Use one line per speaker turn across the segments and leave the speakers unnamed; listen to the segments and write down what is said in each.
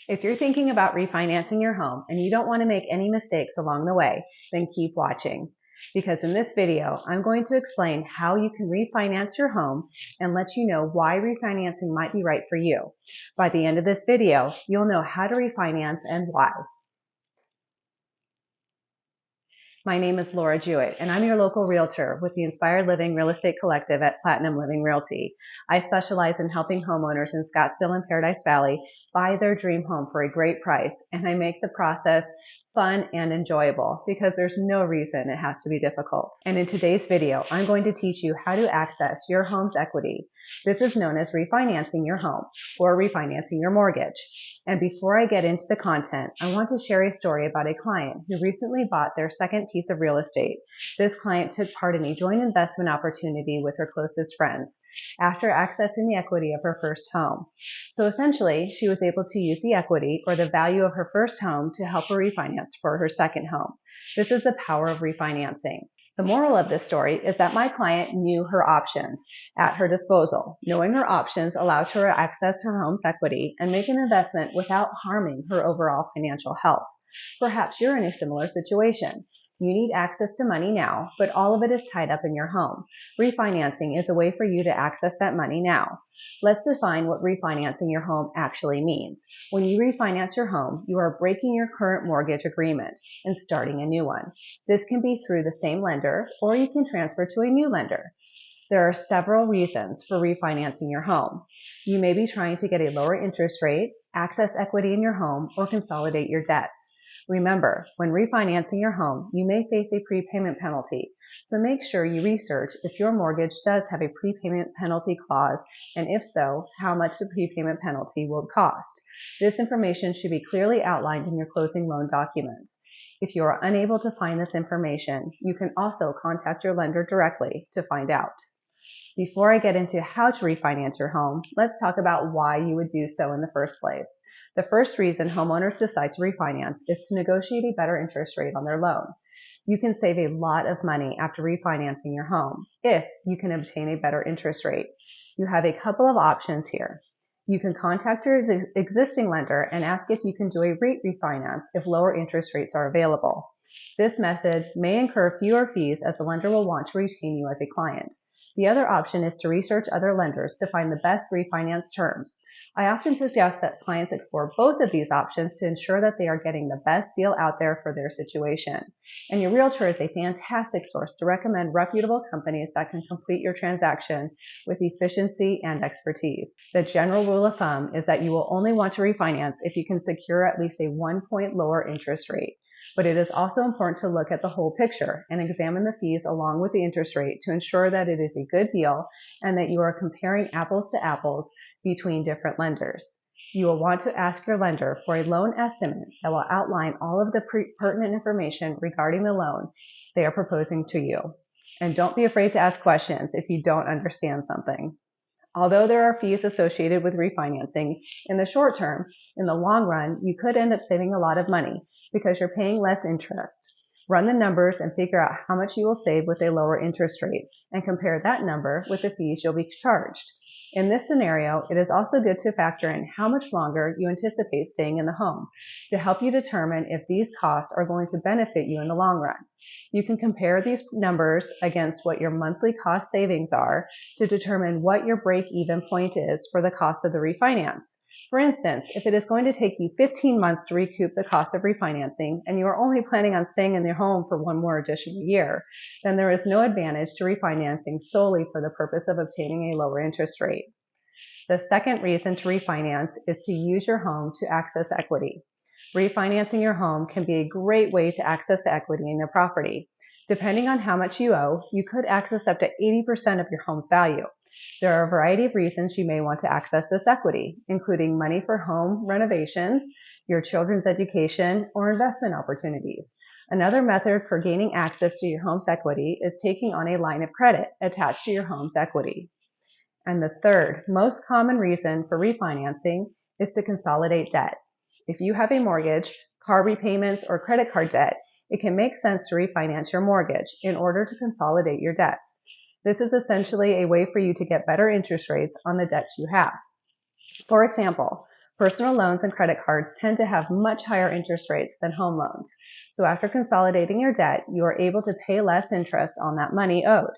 If you're thinking about refinancing your home and you don't want to make any mistakes along the way, then keep watching. Because in this video, I'm going to explain how you can refinance your home and let you know why refinancing might be right for you. By the end of this video, you'll know how to refinance and why. My name is Laura Jewett, and I'm your local realtor with the Inspired Living Real Estate Collective at Platinum Living Realty. I specialize in helping homeowners in Scottsdale and Paradise Valley buy their dream home for a great price, and I make the process fun and enjoyable because there's no reason it has to be difficult. And in today's video, I'm going to teach you how to access your home's equity. This is known as refinancing your home or refinancing your mortgage. And before I get into the content, I want to share a story about a client who recently bought their second piece of real estate. This client took part in a joint investment opportunity with her closest friends after accessing the equity of her first home. So essentially, she was able to use the equity or the value of her first home to help her refinance for her second home. This is the power of refinancing. The moral of this story is that my client knew her options at her disposal. Knowing her options allowed her to access her home's equity and make an investment without harming her overall financial health. Perhaps you're in a similar situation. You need access to money now, but all of it is tied up in your home. Refinancing is a way for you to access that money now. Let's define what refinancing your home actually means. When you refinance your home, you are breaking your current mortgage agreement and starting a new one. This can be through the same lender, or you can transfer to a new lender. There are several reasons for refinancing your home. You may be trying to get a lower interest rate, access equity in your home, or consolidate your debts. Remember, when refinancing your home, you may face a prepayment penalty, so make sure you research if your mortgage does have a prepayment penalty clause, and if so, how much the prepayment penalty will cost. This information should be clearly outlined in your closing loan documents. If you are unable to find this information, you can also contact your lender directly to find out. Before I get into how to refinance your home, let's talk about why you would do so in the first place. The first reason homeowners decide to refinance is to negotiate a better interest rate on their loan. You can save a lot of money after refinancing your home if you can obtain a better interest rate. You have a couple of options here. You can contact your existing lender and ask if you can do a rate refinance if lower interest rates are available. This method may incur fewer fees as the lender will want to retain you as a client. The other option is to research other lenders to find the best refinance terms. I often suggest that clients explore both of these options to ensure that they are getting the best deal out there for their situation. And your realtor is a fantastic source to recommend reputable companies that can complete your transaction with efficiency and expertise. The general rule of thumb is that you will only want to refinance if you can secure at least a 1-point lower interest rate. But it is also important to look at the whole picture and examine the fees along with the interest rate to ensure that it is a good deal and that you are comparing apples to apples between different lenders. You will want to ask your lender for a loan estimate that will outline all of the pertinent information regarding the loan they are proposing to you. And don't be afraid to ask questions if you don't understand something. Although there are fees associated with refinancing, in the short term, in the long run, you could end up saving a lot of money because you're paying less interest. Run the numbers and figure out how much you will save with a lower interest rate and compare that number with the fees you'll be charged. In this scenario, it is also good to factor in how much longer you anticipate staying in the home to help you determine if these costs are going to benefit you in the long run. You can compare these numbers against what your monthly cost savings are to determine what your break-even point is for the cost of the refinance. For instance, if it is going to take you 15 months to recoup the cost of refinancing and you are only planning on staying in your home for one more additional year, then there is no advantage to refinancing solely for the purpose of obtaining a lower interest rate. The second reason to refinance is to use your home to access equity. Refinancing your home can be a great way to access the equity in your property. Depending on how much you owe, you could access up to 80% of your home's value. There are a variety of reasons you may want to access this equity, including money for home renovations, your children's education, or investment opportunities. Another method for gaining access to your home's equity is taking on a line of credit attached to your home's equity. And the third most common reason for refinancing is to consolidate debt. If you have a mortgage, car repayments, or credit card debt, it can make sense to refinance your mortgage in order to consolidate your debts. This is essentially a way for you to get better interest rates on the debts you have. For example, Personal loans and credit cards tend to have much higher interest rates than home loans. So after consolidating your debt, you are able to pay less interest on that money owed.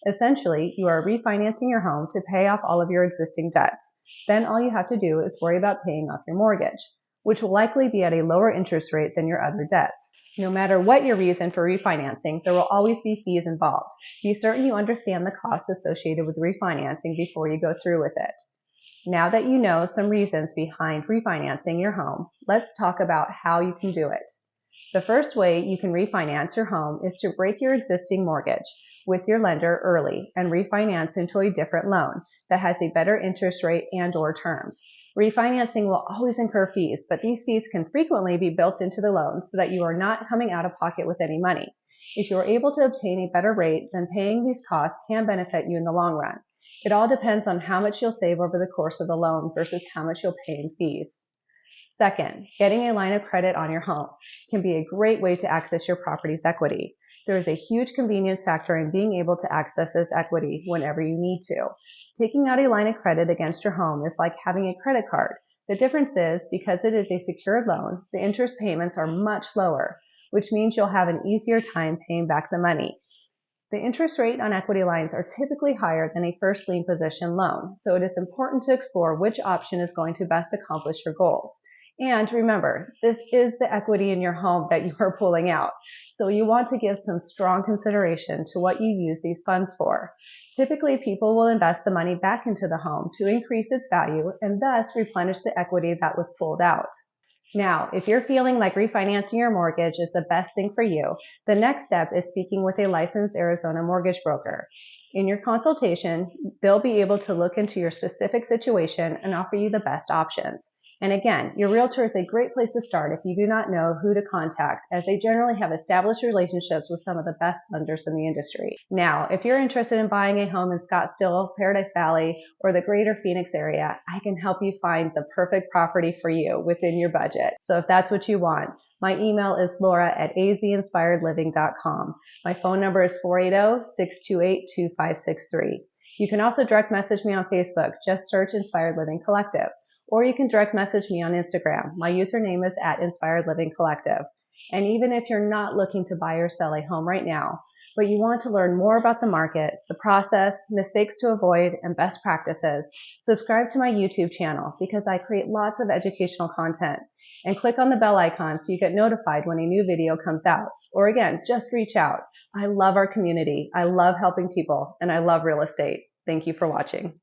Essentially, you are refinancing your home to pay off all of your existing debts. Then all you have to do is worry about paying off your mortgage, which will likely be at a lower interest rate than your other debts. No matter what your reason for refinancing, there will always be fees involved. Be certain you understand the costs associated with refinancing before you go through with it. Now that you know some reasons behind refinancing your home, let's talk about how you can do it. The first way you can refinance your home is to break your existing mortgage with your lender early and refinance into a different loan that has a better interest rate and/or terms. Refinancing will always incur fees, but these fees can frequently be built into the loan so that you are not coming out of pocket with any money. If you are able to obtain a better rate, then paying these costs can benefit you in the long run. It all depends on how much you'll save over the course of the loan versus how much you'll pay in fees. Second, getting a line of credit on your home can be a great way to access your property's equity. There is a huge convenience factor in being able to access this equity whenever you need to. Taking out a line of credit against your home is like having a credit card. The difference is, because it is a secured loan, the interest payments are much lower, which means you'll have an easier time paying back the money. The interest rate on equity lines are typically higher than a first lien position loan, so it is important to explore which option is going to best accomplish your goals. And remember, this is the equity in your home that you are pulling out, so you want to give some strong consideration to what you use these funds for. Typically, people will invest the money back into the home to increase its value and thus replenish the equity that was pulled out. Now, if you're feeling like refinancing your mortgage is the best thing for you, the next step is speaking with a licensed Arizona mortgage broker. In your consultation, they'll be able to look into your specific situation and offer you the best options. And again, your realtor is a great place to start if you do not know who to contact, as they generally have established relationships with some of the best lenders in the industry. Now, if you're interested in buying a home in Scottsdale, Paradise Valley, or the greater Phoenix area, I can help you find the perfect property for you within your budget. So if that's what you want, my email is laura@azinspiredliving.com. My phone number is 480-628-2563. You can also direct message me on Facebook. Just search Inspired Living Collective. Or you can direct message me on Instagram. My username is @InspiredLivingCollective. And even if you're not looking to buy or sell a home right now, but you want to learn more about the market, the process, mistakes to avoid, and best practices, subscribe to my YouTube channel because I create lots of educational content. And click on the bell icon so you get notified when a new video comes out. Or again, just reach out. I love our community. I love helping people, and I love real estate. Thank you for watching.